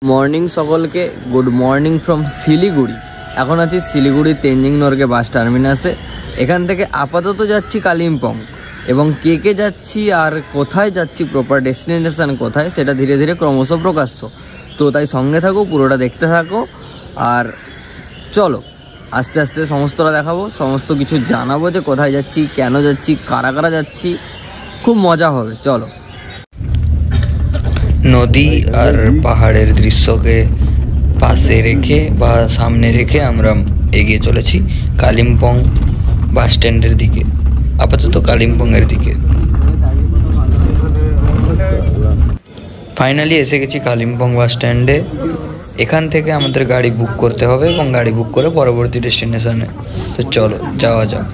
Morning सकलके good morning from Siliguri. এখন আছি শিলিগুড়ি তেনজিং নরগে বাস টার্মিনাসে। এখান থেকে আপাতত যাচ্ছি কালিম্পং এবং কে যাচ্ছি আর কোথায় যাচ্ছি, প্রপার ডেস্টিনেশন কোথায় সেটা ধীরে ধীরে ক্রমশ প্রকাশ্য। তো তাই সঙ্গে থাকো, পুরোটা দেখতে থাকো আর চলো আস্তে আস্তে সমস্তটা দেখাবো, সমস্ত কিছু জানাবো যে কোথায় যাচ্ছি, কেন যাচ্ছি, কারা কারা যাচ্ছি। খুব মজা হবে, চলো। নদী আর পাহাড়ের দৃশ্যকে পাশে রেখে বা সামনে রেখে আমরা এগিয়ে চলেছি কালিম্পং বাস স্ট্যান্ডের দিকে, আপাতত কালিম্পংয়ের দিকে। ফাইনালি এসে গেছি কালিম্পং বাস স্ট্যান্ডে। এখান থেকে আমাদের গাড়ি বুক করতে হবে এবং গাড়ি বুক করে পরবর্তী ডেস্টিনেশনে। তো চলো যাওয়া যাক।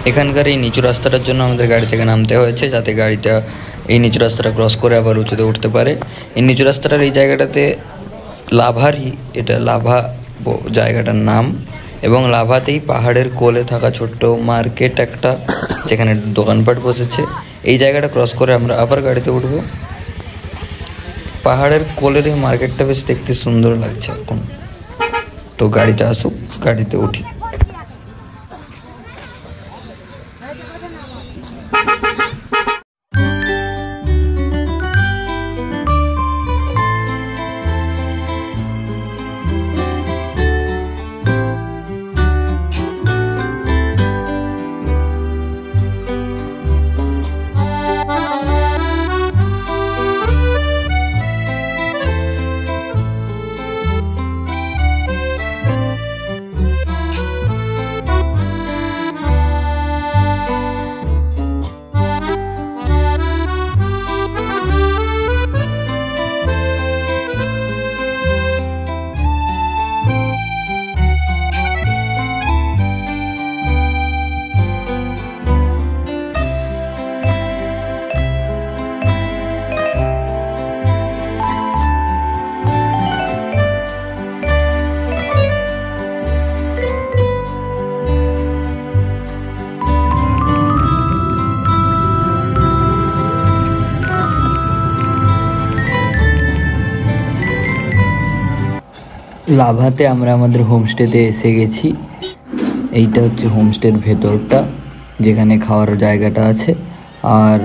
এখানকার এই নিচু রাস্তাটার জন্য আমাদের গাড়ি থেকে নামতে হয়েছে, যাতে গাড়িটা এই নিচু রাস্তাটা ক্রস করে আবার উঁচুতে উঠতে পারে। এই নিচু রাস্তাটার এই জায়গাটাতে লাভারই, এটা লাভা জায়গাটার নাম, এবং লাভাতেই পাহাড়ের কোলে থাকা ছোট্ট মার্কেট একটা, যেখানে দোকানপাট বসেছে। এই জায়গাটা ক্রস করে আমরা আবার গাড়িতে উঠব। পাহাড়ের কোলের এই মার্কেটটা বেশ দেখতে সুন্দর লাগছে এখন। তো গাড়িটা আসুক, গাড়িতে উঠি। লাভাতে আমরা আমাদের হোমস্টেতে এসে গেছি। এইটা হচ্ছে হোমস্টের ভেতরটা, যেখানে খাওয়ার জায়গাটা আছে, আর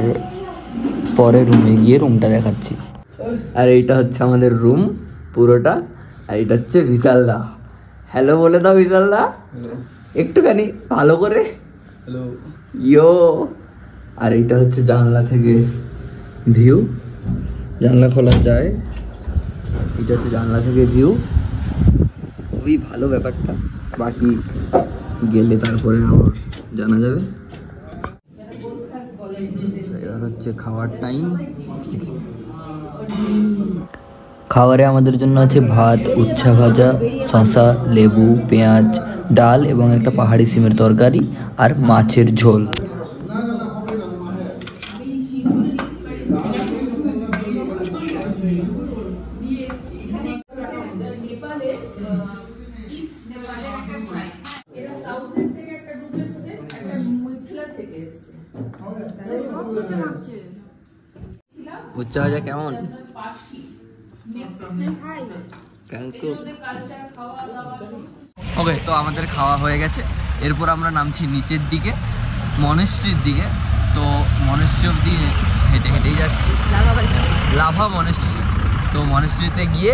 পরে রুমে গিয়ে রুমটা দেখাচ্ছি। আর এইটা হচ্ছে আমাদের রুম পুরোটা, আর এটা হচ্ছে বিশালদা। হ্যালো বলে দাও বিশালদা, একটুখানি ভালো করে। হ্যালো ইয়ো। আর এইটা হচ্ছে জানলা থেকে ভিউ, জানলা খোলা যায়। এটা হচ্ছে জানলা থেকে ভিউ, খুবই ভালো ব্যাপারটা। বাকি গেলে তারপরে আবার জানা যাবে। এবার হচ্ছে খাওয়ার টাইম। খাবারে আমাদের জন্য আছে ভাত, উচ্ছা ভাজা, শসা, লেবু, পেঁয়াজ, ডাল এবং একটা পাহাড়ি সিমের তরকারি আর মাছের ঝোল। উচ্চা ভাজা কেমন? ওকে, তো আমাদের খাওয়া হয়ে গেছে। এরপর আমরা নামছি নিচের দিকে, মনেস্ট্রির দিকে। তো মনেস্ট্রি অব্দি হেঁটে হেঁটেই যাচ্ছি, লাভা মনেস্ট্রি। তো মনেস্ট্রিতে গিয়ে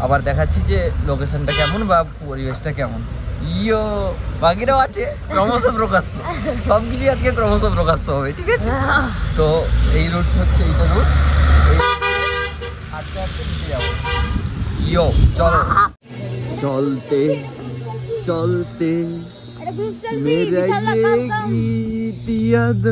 আবার দেখাচ্ছি যে লোকেশনটা কেমন বা পরিবেশটা কেমন। ইয়ো, বাকিরাও আছে, ক্রমশ প্রকাশ্য, সব কিছু আজকে ক্রমশ প্রকাশ্য হবে, ঠিক আছে? তো এই রুট হচ্ছে এইটা রুট, হাঁটতে হাঁটতে নিচে যাবো। ইয়ো চলো, চলতে চলতে मेरा ये गीत याद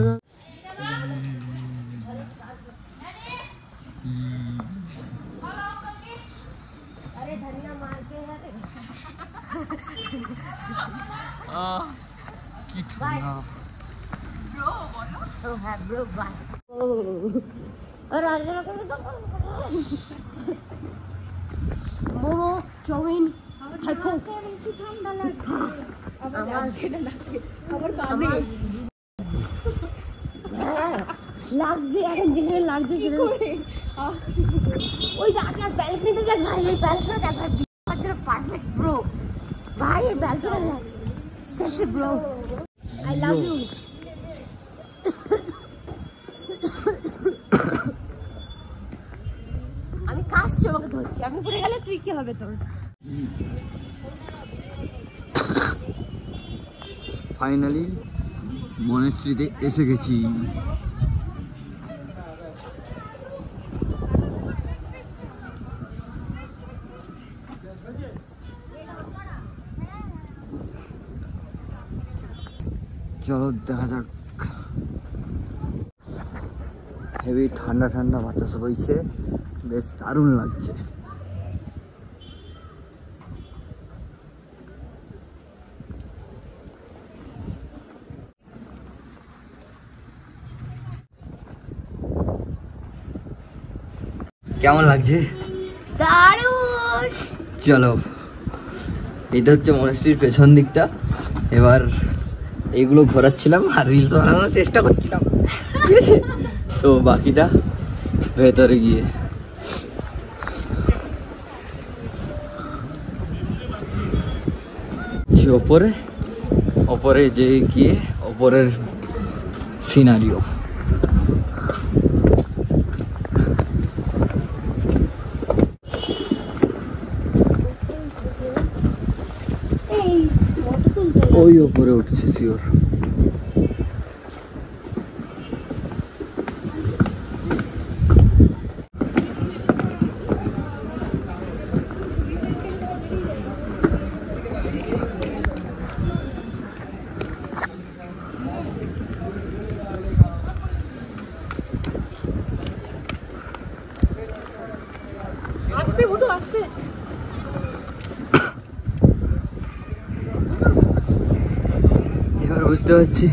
কি ঠান্ডা। Oh, have bro, bye. Momo chow mein ঠান্ডা লাগছে আমার লাগছে না আমার কানে লাগছে এখন যেখানে লাগছে ওই জায়গা ব্যালকনিতে দেখ ভাই এই ব্যালকনি দেখ ভাই বাচ্চারা পারফেক্ট ব্রো ভাই এই ব্যালকনি দেখ sexy bro I love you আমি কাশছি আমাকে ধরছি আমি পড়ে গেলে তুই কি হবে তোর ফাইনালি মনেস্ট্রিতে এসে গেছি। চলো দেখা যাক। হেভি ঠান্ডা ঠান্ডা বাতাস বইছে, বেশ দারুণ লাগছে। কেমন লাগছে? দারুণ। চলো, এটা হচ্ছে মনেস্ট্রির পেছন দিকটা। এবার এগুলো ঘোরাচ্ছিলাম আর রিলস বানানোর চেষ্টা করছিলাম, ঠিক আছে? তো বাকিটা ভেতরে গিয়ে ওপরে ওপরে যে গিয়ে ওপরের সিনারিও। ওই ওপরে উঠছে শিওর। আস্তে উঠো আস্তে। এবার বুঝতে পারছি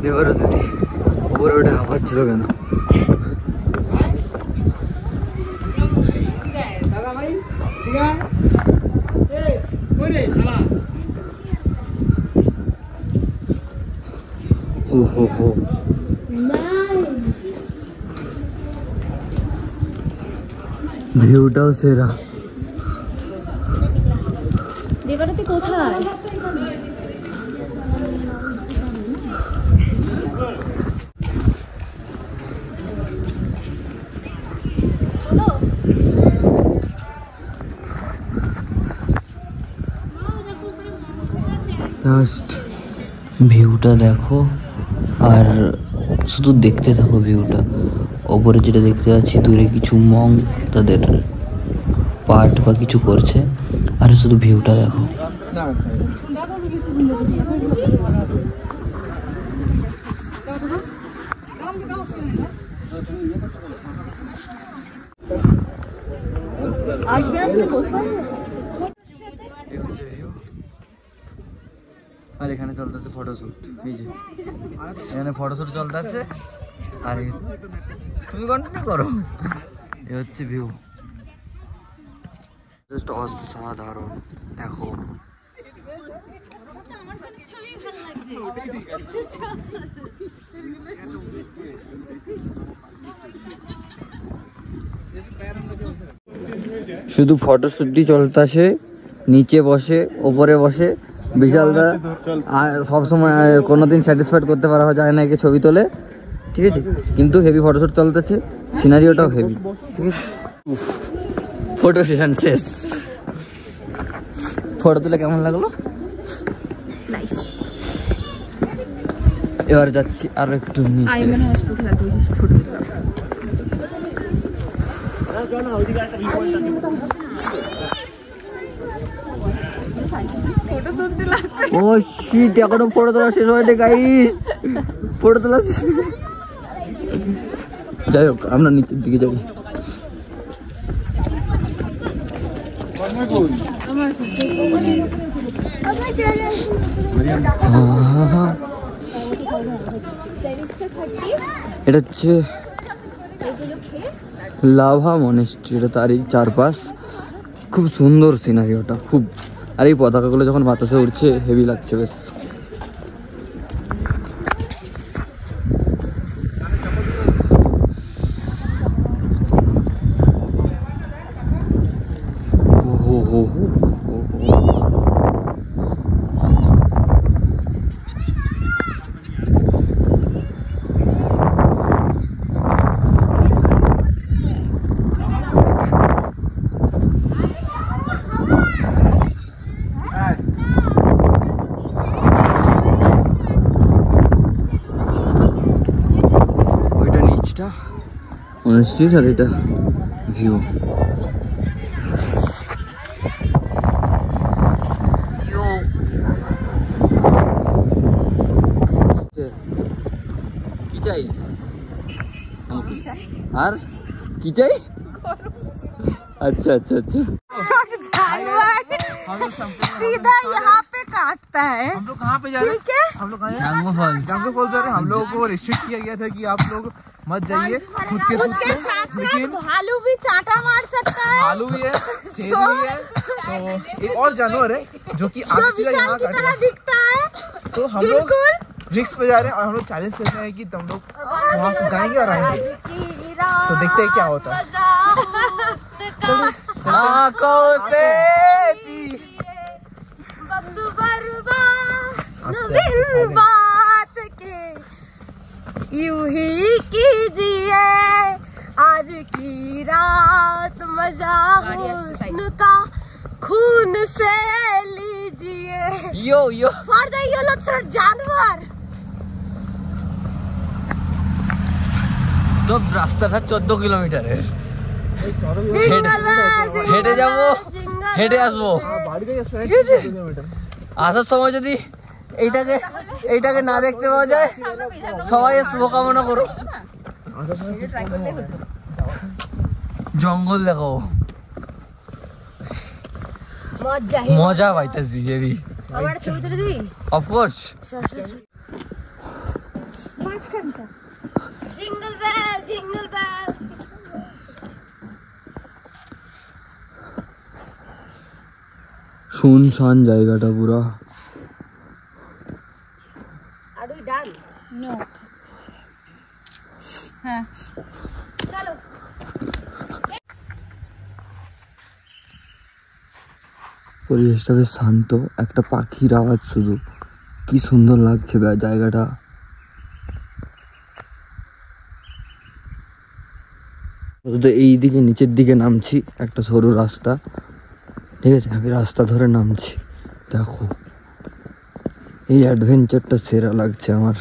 দেবারও দিদি উপরে ওটা হাঁপাচ্ছিল কেন। ওহো হো, ভিউটাও সেরা। দেবারাতে কোথায়? জাস্ট ভিউটা দেখো আর শুধু দেখতে থাকো ভিউটা। ওপরে যেটা দেখতে পাচ্ছি দূরে কিছু মং তাদের পার্ট বা কিছু করছে, আর শুধু ভিউটা দেখো। আসবে না তুমি বসতে পারবে? আর এখানে চলতেছে ফটোশুট, এই যে এখানে ফটোশুট চলতেছে। আর তুমি কন্টিনিউ করো। এ হচ্ছে ভিউ, জাস্ট অসাধারণ। দেখো শুধু ফটোশুটই চলতেছে, নিচে বসে ওপরে বসে। বিশালদা সবসময় কোনোদিন স্যাটিসফাইড করতে পারা যায় না একে ছবি তোলে, ঠিক আছে? কিন্তু হেভি ফটোশুট চলতেছে, সিনারিওটাও হেভি, ঠিক আছে? ফটো সেশন শেষ। ফটো তুলে কেমন লাগলো? নাইস। এবার যাচ্ছি আরো একটু নিচে। আইমান হসপিটাল এত বেশি ফটো দিলাম। ও শিট, এখনো ফটো তোলা শেষ হয়নি গাইস, ফটো তোলা। যাই হোক, আমরা নিচের দিকে যাই। এটা হচ্ছে লাভা মনেস্ট্রি, এটা তারই চারপাশ। খুব সুন্দর সিনারি ওটা খুব। আর এই পতাকাগুলো যখন বাতাসে উঠছে হেভি লাগছে বেশ। মনেস্ট্রির আর এটা ভিউ। কি চাই আর কি চাই? अच्छा अच्छा अच्छा सीधा यहाँ पे काटता है। हम लोग कहाँ पे जा रहे हैं? हम लोग जांगो फॉल जा रहे हैं। हम लोगों को रिस्ट्रिक्ट किया गया था कि आप लोग मत जाइए खुद के उसके साथ साथ भालू भी चांटा मार सकता है, भालू भी है, शेर भी है, तो एक और जानवर है जो कि आगे से यहाँ तरह दिखता है। तो हम लोग रिस्क पे जा रहे हैं और हम लोग चैलेंज करते हैं कि तुम लोग वहाँ से जाएंगे और आएंगे, तो देखते हैं क्या होता है। आँखों से बात के यूं ही कीजिए, आज की रात मजा हुस्न का खून से लीजिए। यो यो फॉर द येलो थ्रोट जानवर। তো রাস্তাটা 14 কিলোমিটার হেঁটে যাবো, হেঁটে আসবো। আসার সময় যদি এইটাকে না দেখতে পাওয়া যায় সবাই শুভকামনা করো। জঙ্গল দেখো, মজা পাইতেছি হেভি। আমার ছবি তুলে দিবি? Of course. Jingle bell jingle bell. শুনশান জায়গাটা পুরা। Are we done? নো। হ্যাঁ চলো। পরিবেশটা বেশ শান্ত, একটা পাখির আওয়াজ শুধু। কি সুন্দর লাগছে জায়গাটা। এই দিকে নিচের দিকে নামছি, একটা সরু রাস্তা, ঠিক আছে? আমি রাস্তা ধরে নামছি। দেখো এই অ্যাডভেঞ্চারটা সেরা লাগছে আমার।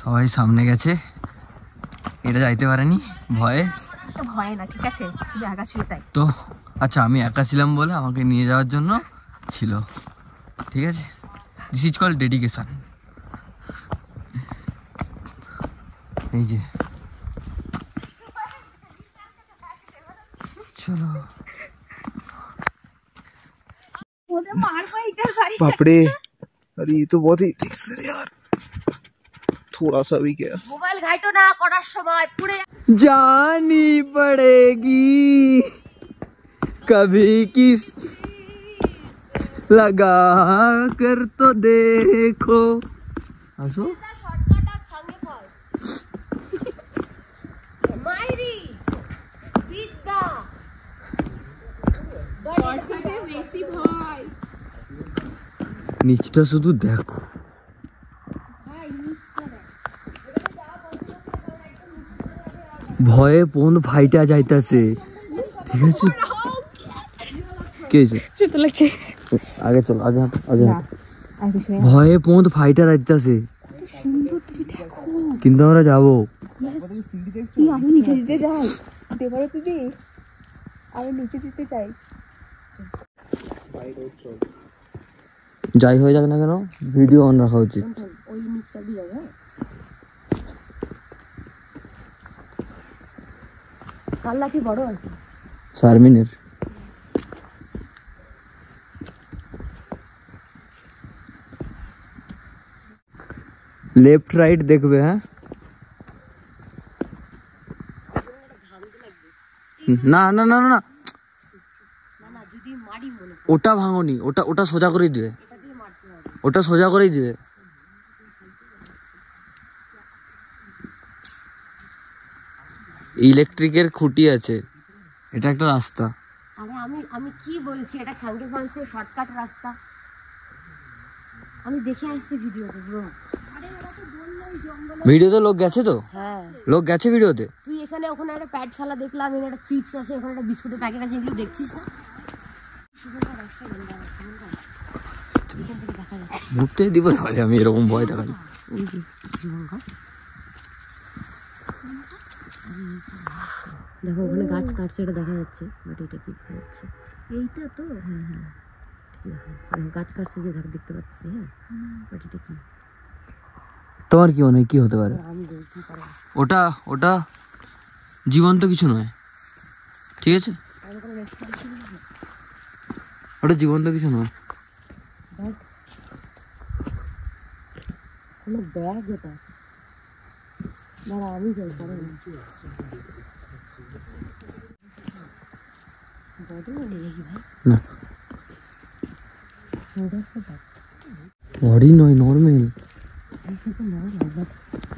সবাই সামনে গেছে, এটা যাইতে পারেনি ভয়ে। ভয় না, ঠিক আছে, তুই একা ছিলি তাই। তো আচ্ছা, আমি একা ছিলাম বলে আমাকে নিয়ে যাওয়ার জন্য ছিল, ঠিক আছে? This is call dedication. এই যে চলো। बाप रे, अरे ये तो बहुत ही ठीक से यार, थोड़ा सा भी क्या। মোবাইল ঘাইটো না করার সময় পুড়ে जानी पड़ेगी कभी किस लगा कर तो देखो। আসো শর্টকাট অফ ছাঙ্গে ফলস। মাইরি বিদ্যা শর্টকাটে বেশি ভয়। নিচটা শুধু দেখো। ভয়ে ফোন ফাইটা যাইতাছে, ঠিক আছে? কে হয়েছে? লাগছে। আগে চলো, আগে আগে। ভয়ে ফোন ফাইটা যাইতাছে, কিন্তু আমরা যাবো। আমি নিচে যেতে চাই, দেবারও দিদি আমি নিচে যেতে চাই। যাই হয়ে যাক না কেন, ভিডিও অন রাখা উচিত। ওই মিক্সার দিয়ে যাবে। কাল লাঠি বড় আর কি শারমিনের। লেফট রাইট দেখবে। হ্যাঁ না না না না, যদি মারি মনে ওটা ভাঙনি, ওটা ওটা সোজা করেই দিবে, এটা দিয়ে মারতে হবে। ওটা সোজা করেই দিবে। ইলেকট্রিকের খুঁটি আছে, এটা একটা রাস্তা। আরে আমি কি বলছি, এটা ছাঙ্গে ফলসের শর্টকাট রাস্তা। আমি দেখে আসছি ভিডিওতে ব্রো। ভিডিওতে লোক গেছে তো, হ্যাঁ লোক গেছে ভিডিওতে। তুই এখানে ওখানে একটা প্যাড ফেলা দেখলাম, এখানে একটা চিপস আছে, ওখানে একটা বিস্কুটের প্যাকেট আছে, এগুলো দেখছিস না? দেখা যাচ্ছে মুখতে দিব তাহলে আমি এরকম ভয় দেখাই। ওই যে শুভঙ্কর, দেখো ওখানে গাছ কাটছে, এটা দেখা যাচ্ছে, বাট এটা কি দেখা যাচ্ছে? এইটা তো হ্যাঁ হ্যাঁ দেখা যাচ্ছে, দেখো গাছ কাটছে যে দেখতে পাচ্ছি। হ্যাঁ বাট এটা কি? তোমার কি মনে হয় কি হতে পারে? আমি বলতে পারবো ওটা ওটা জীবন্ত কিছু নয়, ঠিক আছে? ওটা জীবন্ত কিছু নয়। কোনো ব্যাগ এটা, দাঁড়া আমি যাই পরে। বডি নেই দেখি ভাই না ওটা একটা ব্যাগ, বডি নয়, নর্মাল। তো নয় বাট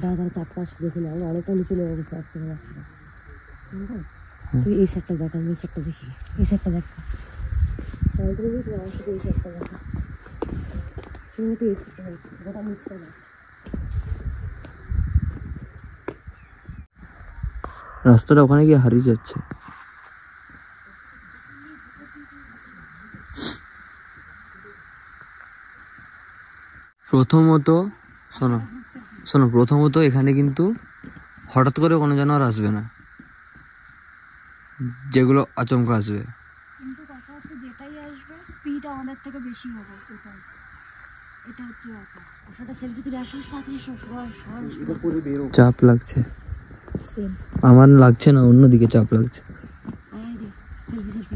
দাদা চাপটা দেখে না, আমি অনেকটা নিচে নেমে গেছে একসাথে রাস্তা। তুই এই সাইডটা দেখ, আমি এই সাইডটা দেখি, এই সাইডটা দেখছি সাইডে দেখি, তুই আমার সাথে এই সাইডটা দেখা, শুনে তুই এই সাইডটা দেখ, গোটা মিক্সার দেখ। রাস্তাটা ওখানে গিয়ে হারিয়ে যাচ্ছে। প্রথমত শোনো শোনো, প্রথমত এখানে কিন্তু হঠাৎ করে কোনো জানোয়ার আসবে না, যেগুলো আচমকা আসবে। কিন্তু কথা হচ্ছে যেটাই আসবে স্পিড আমাদের থেকে বেশি হবে, এটাই এটা হচ্ছে ব্যাপার। ওটা সেলফি তুলে আসার সাথে সবাই চাপ লাগছে, সেম আমার লাগছে না, অন্যদিকে চাপ লাগছে। সেলফি সেলফি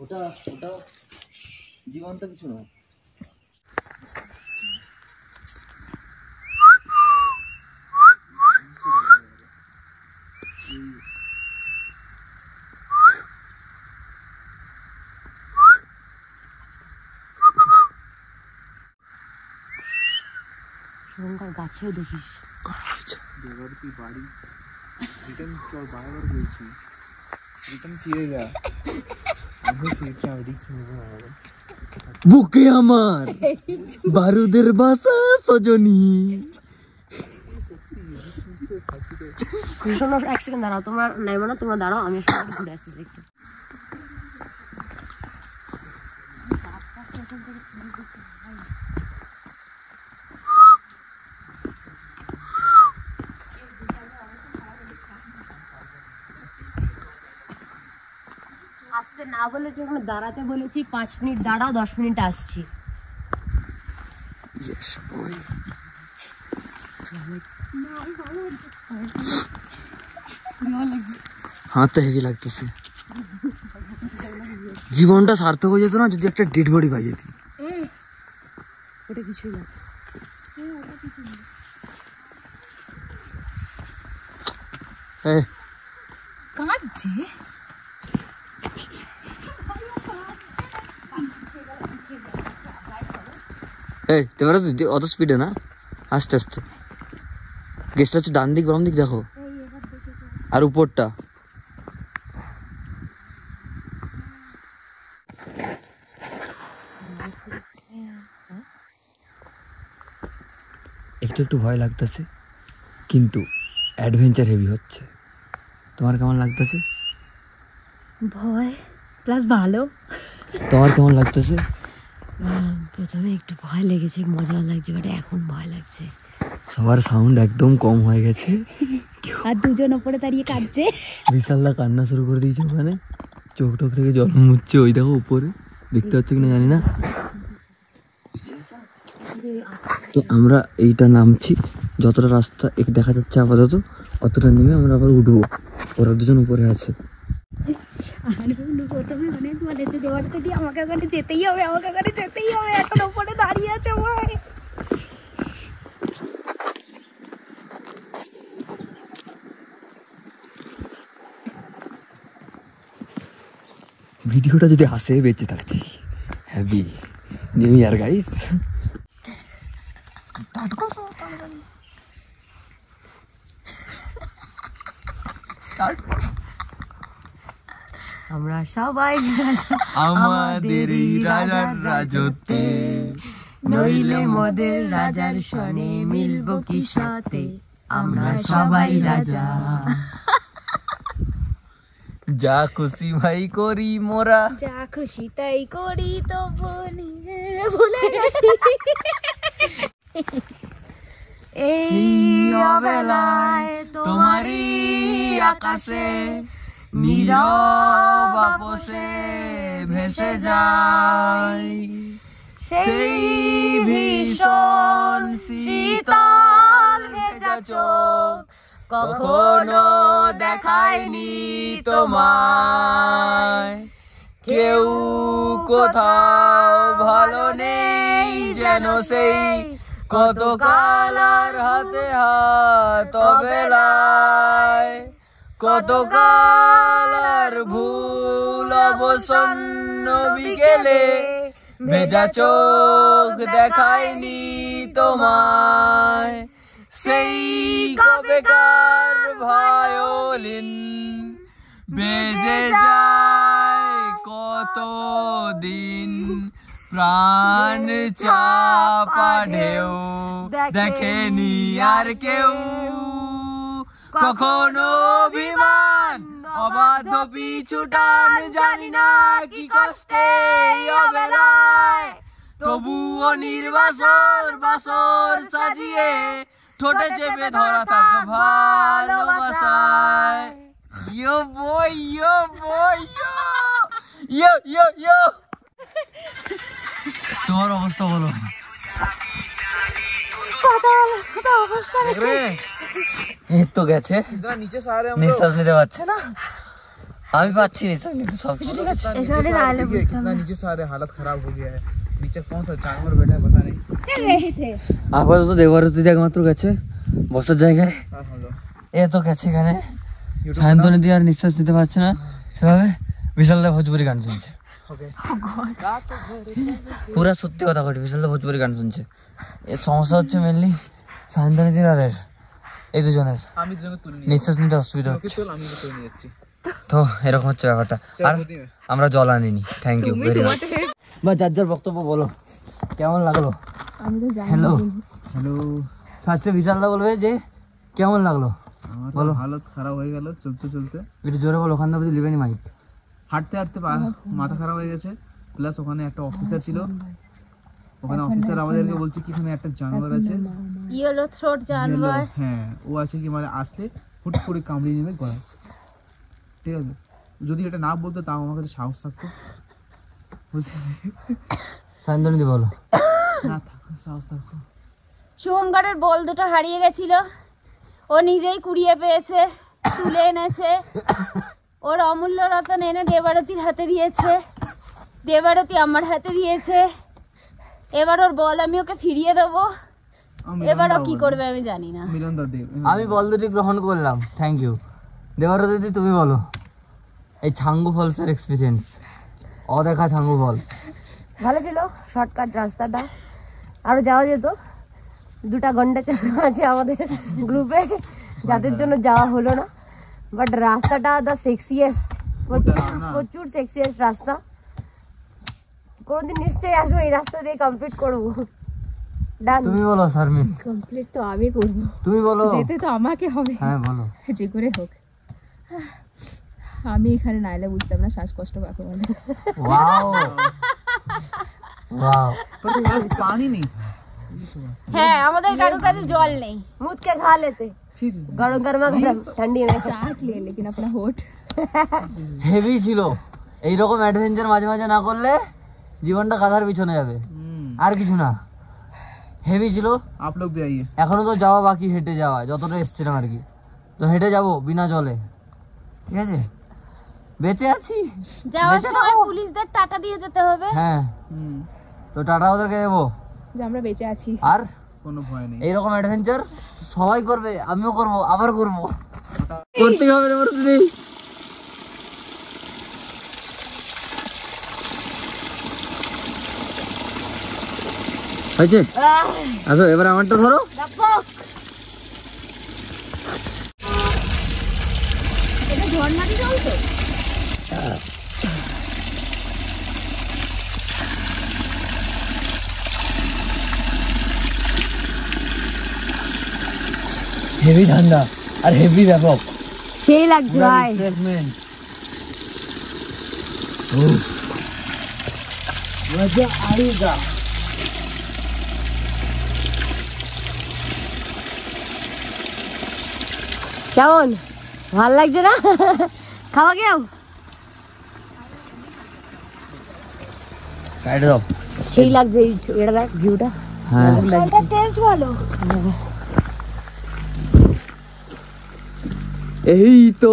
ওটা ওটা জীবন্ত কিছু নয়। শুভঙ্কর গাছেও দেখিস তুই বাড়ি রিটার্ন চল, বারবার বলছি রিটার্ন ফিরে যা। আমি ফিরছি, আমি রিস্ক নেবো না। বুকে আমার বারুদের বাসা সজনী। শোনো এক সেকেন্ড দাঁড়াও, তোমার নাই মানে তোমরা দাঁড়াও, আমি সবাই ঘুরে আসতেছি একটু। আসতে না বলেছি, ওখানে দাঁড়াতে বলেছি, 5 মিনিট দাঁড়াও, 10 মিনিট আসছি। হাতটা হেভি লাগতেছে। জীবনটা সার্থক হয়ে যেত না যদি একটা ডেড বডি পাই যেতি। ওটা কিছুই না, কাঁদছে। এই তোমার অত স্পিডে না, আস্তে আস্তে। গেছটা হচ্ছে ডান দিক বাম দিক দেখো, আর উপরটা। একটু একটু ভয় লাগতেছে, কিন্তু অ্যাডভেঞ্চার হেভি হচ্ছে। তোমার কেমন লাগতেছে? ভয় প্লাস ভালো। তোমার কেমন লাগতেছে? প্রথমে একটু ভয় লেগেছে, মজা লাগছে, বাট এখন ভয় লাগছে। সবার সাউন্ড একদম কম হয়ে গেছে, আর দুজন ওপরে দাঁড়িয়ে কাঁদছে। বিশালদা কান্না শুরু করে দিয়েছে, ওখানে চোখ টোক থেকে জল মুচ্ছে। ওই দেখো উপরে, দেখতে পাচ্ছ কিনা জানি না। তো আমরা এইটা নামছি, যতটা রাস্তা দেখা যাচ্ছে আপাতত অতটা নেমে আমরা আবার উঠবো। ওরা দুজন উপরে আছে। প্রথমে অনেক বলেছে দেওয়ারকে দিয়ে আমাকে ওখানে যেতেই হবে, আমাকে ওখানে যেতেই হবে, এখন ওপরে দাঁড়িয়ে আছে ভাই। ভিডিওটা যদি হাসে বেঁচে থাকছি। Happy new year guys. আমরা সবাই আমাদের এই রাজার রাজত্বে, নইলে মোদের রাজার সনে মিলবো কি সাথে, আমরা সবাই রাজা। যা খুশি ভাই করি মোরা, যা খুশি তাই করি, তবু নিজের ভুলে গেছি। এই অবেলায় তোমারই আকাশে নীরব আপসে ভেসে যায় সেই ভীষণ শীতল ভেজা চোখ, কখনো দেখায়নি তোমায়। কেউ কোথাও ভালো নেই যেন সেই কত কালার হাতে হাত বেলায়, কত কালার ভুল অবসন্ন বিকেলে ভেজা চোখ দেখায়নি তোমায়। সেই কবেকার ভায়োলিন বেজে যায় কত দিন, প্রাণ চাপা ঢেউ দেখেনি আর কেউ, কখনো অভিমান অবাধ্য পিছু টান, জানি না কি কষ্টে অবেলায়, তবুও নির্বাসর বাসর সাজিয়ে ঠোঁটে চেপে ধরা থাক ভালোবাসায়। ইয়ো বই ইয়ো বই ইয়ো ইয়ো ইয়ো। তোমার অবস্থা বলো। এই তো গেছে, নিঃশ্বাস নিতে পারছে না, আমি পাচ্ছি নিঃশ্বাস নিতে, সবকিছু ঠিক আছে। नीचे से आ रहे, हालत खराब हो गया है। नीचे कौन सा जानवर बैठा है पता नहीं। আপাতত দেবারতী একমাত্র গেছে বসার জায়গায়। এ তো গেছে এখানে, সায়ন্তনী দিয়ে আর নিঃশ্বাস নিতে পারছে না সেভাবে, বিশালদা ভোজপুরি গান শুনছে। পুরা সত্যি কথা ঘটে, বিশালদা ভোজপুরি গান শুনছে। এর সমস্যা হচ্ছে মেনলি সায়ন্তনী দিয়ে আর এই দুজনের নিঃশ্বাস নিতে অসুবিধা হচ্ছে। তো এরকম হচ্ছে ব্যাপারটা। আর আমরা জল আনিনি, থ্যাংক ইউ ভেরি মাচ। বা যার যার বক্তব্য বলো, কেমন লাগলো? হ্যালো হ্যালো, ফার্স্টে বিশালদা বলবে যে কেমন লাগলো বলো। हालत खराब हो गया चलते चलते, একটু জোরে বলো, ওখান থেকে লিবেনি মাইক। হাঁটতে হাঁটতে মাথা খারাপ হয়ে গেছে, প্লাস ওখানে একটা অফিসার ছিল, ওখানে অফিসার আমাদেরকে বলছে কি এখানে একটা জানোয়ার আছে, ইয়েলো থ্রোট জানোয়ার। হ্যাঁ ও আছে কি মানে আসলে হুট করে কামড়িয়ে নেবে গলা, ঠিক আছে। যদি এটা না বলতো তাও আমার কাছে সাহস থাকতো, সায়ন্তনী বলো। না থাকতো সাহস থাকতো। শুভঙ্করের বল দুটো হারিয়ে গেছিল, ও নিজেই কুড়িয়ে পেয়েছে, তুলে এনেছে, ওর অমূল্য রতন এনে দেবারতীর হাতে দিয়েছে, দেবারতী আমার হাতে দিয়েছে। এবার ওর বল আমি ওকে ফিরিয়ে দেবো, এবার ও কি করবে আমি জানি না। আমি বল দুটি গ্রহণ করলাম, থ্যাংক ইউ। দেবারতী দিদি তুমি বলো এই ছাঙ্গু ফলসের এক্সপিরিয়েন্স, অদেখা ছাঙ্গু ফলস। ভালো ছিল, শর্টকাট রাস্তাটা, আরো যাওয়া যেত। 2টা ঘন্টা আছে আমাদের গ্রুপে, যাদের জন্য যাওয়া হলো না, বাট রাস্তাটা দ্য সেক্সিয়েস্ট, প্রচুর সেক্সিয়েস্ট রাস্তা। কোনদিন নিশ্চয়ই আসবো, এই রাস্তা দিয়ে কমপ্লিট করবো। ডান। তুমি বলো শারমিন। কমপ্লিট তো আমি করব, তুমি বলো। যেতে তো আমাকে হবে। হ্যাঁ বলো। যে করে হোক, আমি এখানে না এলে বুঝতাম না শ্বাসকষ্ট কাকে বলে। ওয়াও ওয়াও, পানি নেই। হ্যাঁ আমাদের কারোর কাছে জল নেই, मुझ के खा लेते गरम गरमा गरम ठंडी में। चाट ले लेकिन अपना होठ হেভি ছিল। এইরকম অ্যাডভেঞ্চার মাঝে মাঝে না করলে জীবনটা কাঁধার পিছনে যাবে, আর কিছু না। হেভি ছিল। आप लोग भी आइए। এখনো তো যাওয়া বাকি, হেঁটে যাওয়া যতটা এসছিলাম আর কি, তো হেঁটে যাব বিনা জলে, ঠিক আছে? বেঁচে আছি, যাওয়ার বেঁচে সময় থাকবো। পুলিশদের টাটা দিয়ে যেতে হবে। হ্যাঁ, তো টাটা ওদেরকে দেবো। যে আমরা বেঁচে আছি। আর কোনো ভয় নেই। এইরকম অ্যাডভেঞ্চার সবাই করবে, আমিও করব, আবার করব, করতে হবে রে বর্তমানে। হয়েছে, আসো এবার আমারটা ধরো। এটা ঝর্ণাটি জল তো? হেভি ঠান্ডা আর হেভি ব্যাপক, সেই লাগছে ভাই। রিফ্রেশমেন্ট, মজা আয়েগা। কেমন ভাল লাগছে না? খাওয়া কেউ কাটে দাও। সেই লাগছে এই এটা দেখ ভিউটা। হ্যাঁ এটা টেস্ট ভালো। এই তো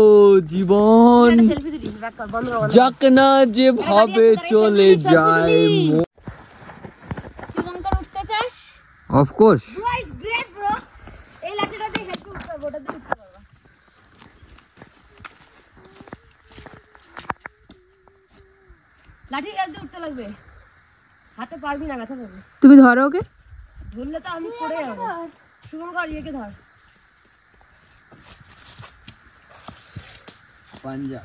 জীবন, সেলফি দিলি ব্যাক কর, বন্ধ কর। যাক না যেভাবে চলে যায়। শুভঙ্কর উঠতে চাস? Of course, it's great bro. এই লাঠিটা দিয়ে হেঁটে উঠতে হবে, ওটা দিয়ে উঠতে পারবা। লাঠি দিয়ে উঠতে লাগবে, হাতে পারবি না, ব্যথা পাবে। তুমি ধরো ওকে। ধরলে তো আমি পড়ে যাবো। শুভঙ্কর ইয়েকে ধর। পাঞ্জা।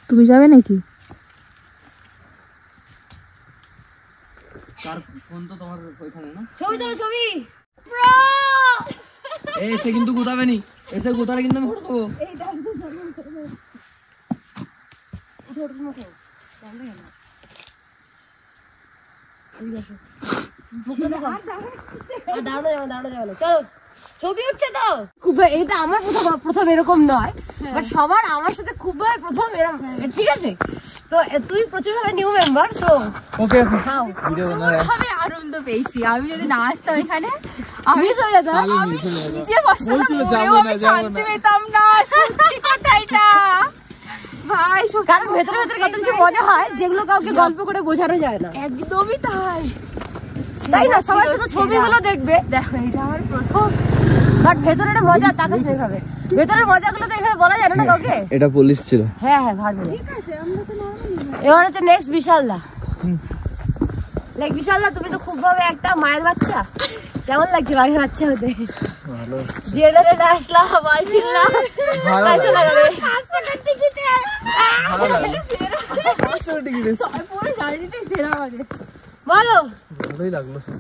তুমি যাবে নাকি? কার ফোন তো তোমার ওইখানে না? ছবি তোলো, ছবি। এসে কিন্তু গুতাবে নি, এসে গুতারে কিন্তু আমি ফটো দেবো। চলো ছবি উঠছে তো খুব, এটা আমার প্রথম এরকম নয়, বাট সবার আমার সাথে খুব প্রথম এরকম, ঠিক আছে? তো তুই প্রচুর ভাবে নিউ মেম্বার, তো ওকে খাও। ভিডিও বানাবে। আমি আনন্দ পেয়েছি। আমি যদি না আসতাম এখানে, আমি চলে যেতাম। আমি নিচে বসতাম, আমি শান্তি পেতাম না। সত্যি কথা এটা ভাই, কারণ ভেতরে ভেতরে কত কিছু মজা হয় যেগুলো কাউকে গল্প করে বোঝানো যায় না। একদমই তাই। তাই না? সবার সাথে ছবিগুলো দেখবে, দেখো এটা আমার প্রথম। বাট ভেতরের মজা তাকে সেইভাবে, ভেতরের মজাগুলো তো এইভাবে বলা যায় না কাউকে। এটা পুলিশ ছিল। হ্যাঁ হ্যাঁ ভালো। এবার হচ্ছে নেক্সট বিশালদা। লাইক বিশালদা, তুমি তো খুব ভাবে একটা মায়ের বাচ্চা, কেমন লাগছে মায়ের বাচ্চা হতে? ভালো। জেনারেল আসলা বলছিল না, ভালো কাছে লাগাবে। পুরো জার্নিটাই সেরা আমাদের। বলো। ভালোই লাগলো, সব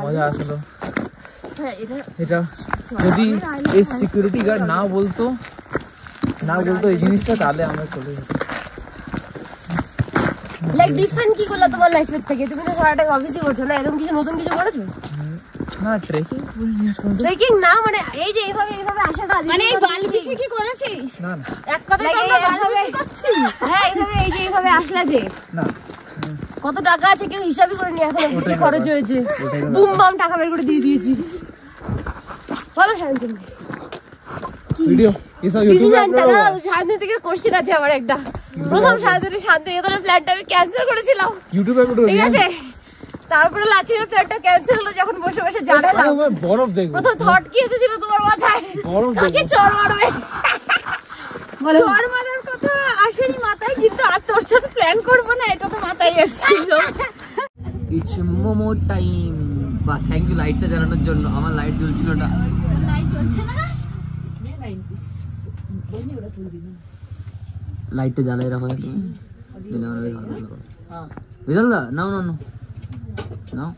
মজা আসলো। হ্যাঁ এটা এটা যদি এই সিকিউরিটি গার্ড না বলতো এই জিনিসটা, তাহলে আমরা চলে যেতাম। লাইক ডিফারেন্ট কি করলা তোমার লাইফের থেকে? তুমি তো সারাটা অফিসই করছো না, এরকম কিছু নতুন কিছু করেছো? না ট্রেকিং করিনি আজ পর্যন্ত। ট্রেকিং না, মানে এই যে এইভাবে আসাটা, মানে এই বালবিছি কি করেছিস? না না এক কথায় Like আমরা এইভাবে- বালবিছি করছি। হ্যাঁ এইভাবে, এই যে এইভাবে আসলা যে, না কত টাকা আছে কেউ হিসাবই করে নি এখন, কি খরচ হয়েছে, বুম বাম টাকা বের করে দিয়ে দিয়েছি। বলো শান্তি, ভিডিও এসব ডিসিশনটা ইউটিউবে দাঁড়াও, শান্তি থেকে কোশ্চেন আছে আমার একটা। প্রথম শান্তিনিকেতনের প্ল্যানটা আমি ক্যান্সেল করেছিলাম, ইউটিউবে ঠিক আছে? তারপরে লাচির প্ল্যানটা ক্যান্সেল হলো যখন বসে বসে জানালাম। বরফ দেখবো। প্রথম থট কি এসেছিল তোমার মাথায়? বরফ কাকে চড় মারবে? বলো। চর মারার কথা আসেনি মাথায়, কিন্তু আর তোর সাথে প্ল্যান করবো না এটা তো মাথায় এসেছিল। It's momo time. বাহ, থ্যাংক ইউ লাইটটা জ্বালানোর জন্য, আমার লাইট জ্বলছিল না। লাইট জ্বলছে না? লাইটটা জ্বালাই রাখো তুমি, দিলে আমার বেশ ভালো লাগবে। বিশাল দা নাও নাও নাও নাও,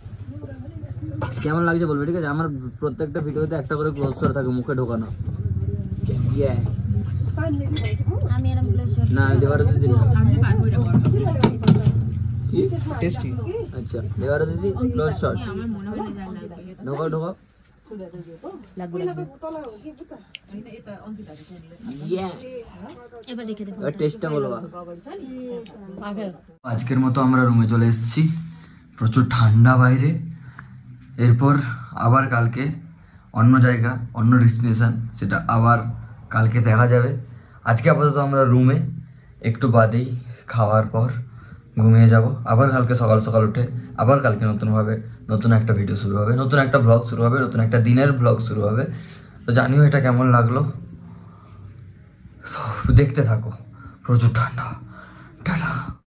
কেমন লাগছে বলবে, ঠিক আছে? আমার প্রত্যেকটা ভিডিওতে একটা করে ক্লোজ শট থাকে, মুখে ঢোকানো। ইয়ে আমি এরকম না, আমি দেবারও দিদি না। কি টেস্টি। আচ্ছা, দেবারও দিদি ক্লোজ শট, ঢোকাও ঢোকাও। এবার রেখে দেবো। টেস্টটা বলো। আজকের মতো আমরা রুমে চলে এসেছি, প্রচুর ঠান্ডা বাইরে। এরপর আবার কালকে অন্য জায়গা, অন্য ডেস্টিনেশন, সেটা আবার কালকে দেখা যাবে। আজকে আপাতত আমরা রুমে, একটু বাদেই খাওয়ার পর ঘুমিয়ে যাব। আবার কালকে সকাল সকাল উঠে আবার কালকে নতুনভাবে নতুন একটা ভিডিও শুরু হবে, নতুন একটা ব্লগ শুরু হবে, নতুন একটা দিনের ব্লগ শুরু হবে। তো জানিও এটা কেমন লাগলো, দেখতে থাকো। প্রচুর ঠান্ডা। টাটা।